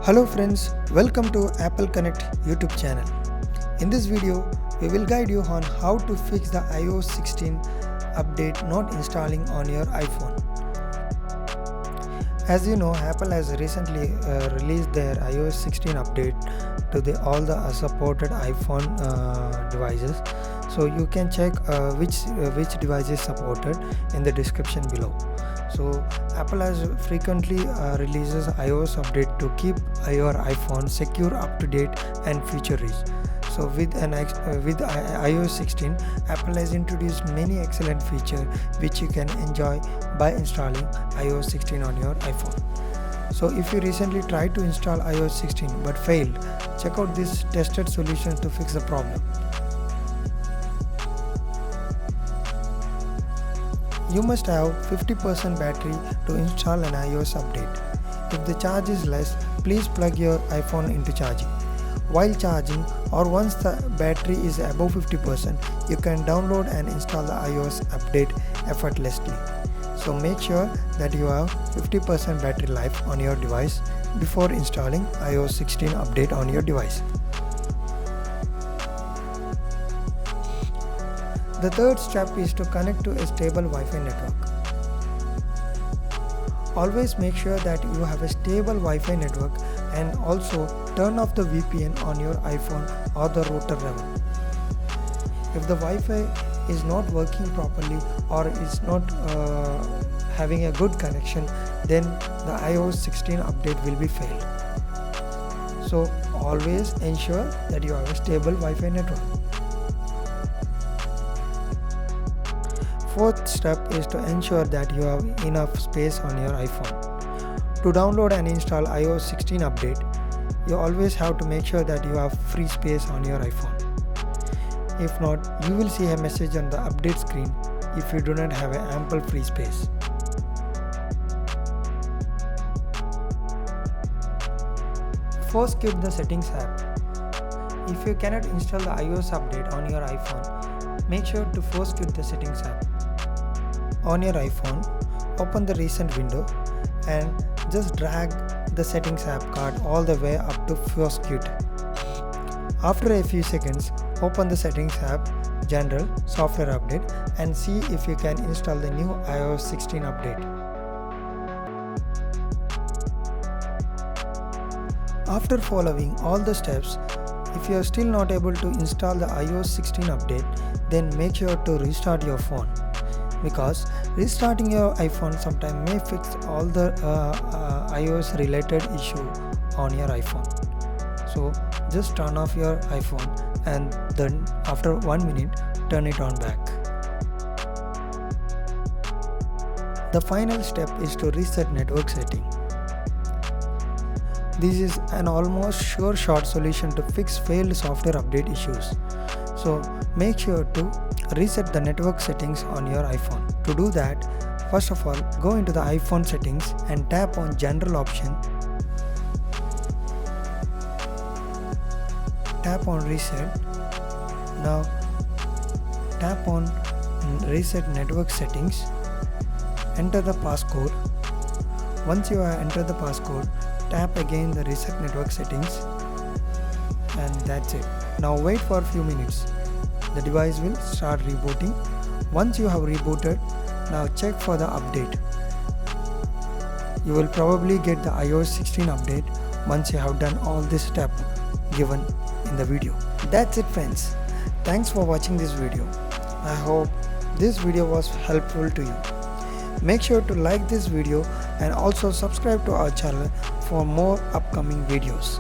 Hello friends, welcome to Apple Connect YouTube channel. In this video, we will guide you on how to fix the iOS 16 update not installing on your iPhone. As you know, Apple has recently released their iOS 16 update to all the supported iPhone devices. So you can check which device is supported in the description below. So Apple has frequently releases iOS update to keep your iPhone secure, up to date and feature rich. So with iOS 16, Apple has introduced many excellent features which you can enjoy by installing iOS 16 on your iPhone. So if you recently tried to install iOS 16 but failed, check out this tested solution to fix the problem. You must have 50% battery to install an iOS update. If the charge is less, please plug your iPhone into charging. While charging or once the battery is above 50%, you can download and install the iOS update effortlessly. So make sure that you have 50% battery life on your device before installing iOS 16 update on your device. The third step is to connect to a stable Wi-Fi network. Always make sure that you have a stable Wi-Fi network and also turn off the VPN on your iPhone or the router level. If the Wi-Fi is not working properly or is not having a good connection, then the iOS 16 update will be failed. So always ensure that you have a stable Wi-Fi network. Fourth step is to ensure that you have enough space on your iPhone. To download and install iOS 16 update, you always have to make sure that you have free space on your iPhone. If not, you will see a message on the update screen if you do not have an ample free space. First, quit the settings app. If you cannot install the iOS update on your iPhone, make sure to first quit the settings app. On your iPhone, open the recent window and just drag the settings app card all the way up to first quit. After a few seconds, open the settings app, general, software update and see if you can install the new iOS 16 update. After following all the steps, if you are still not able to install the iOS 16 update, then make sure to restart your phone, because restarting your iPhone sometimes may fix all the iOS related issue on your iPhone. So just turn off your iPhone and then after 1 minute turn it on back. The final step is to reset network setting. This is an almost sure shot solution to fix failed software update issues. So make sure to reset the network settings on your iPhone. To do that, first of all, go into the iPhone settings and tap on General option. Tap on Reset. Now tap on Reset Network Settings. Enter the passcode. Once you have entered the passcode, tap again the Reset Network Settings and that's it. Now wait for a few minutes. The device will start rebooting. Once you have rebooted, now check for the update. You will probably get the iOS 16 update once you have done all this step given in the video. That's it friends. Thanks for watching this video. I hope this video was helpful to you. Make sure to like this video and also subscribe to our channel for more upcoming videos.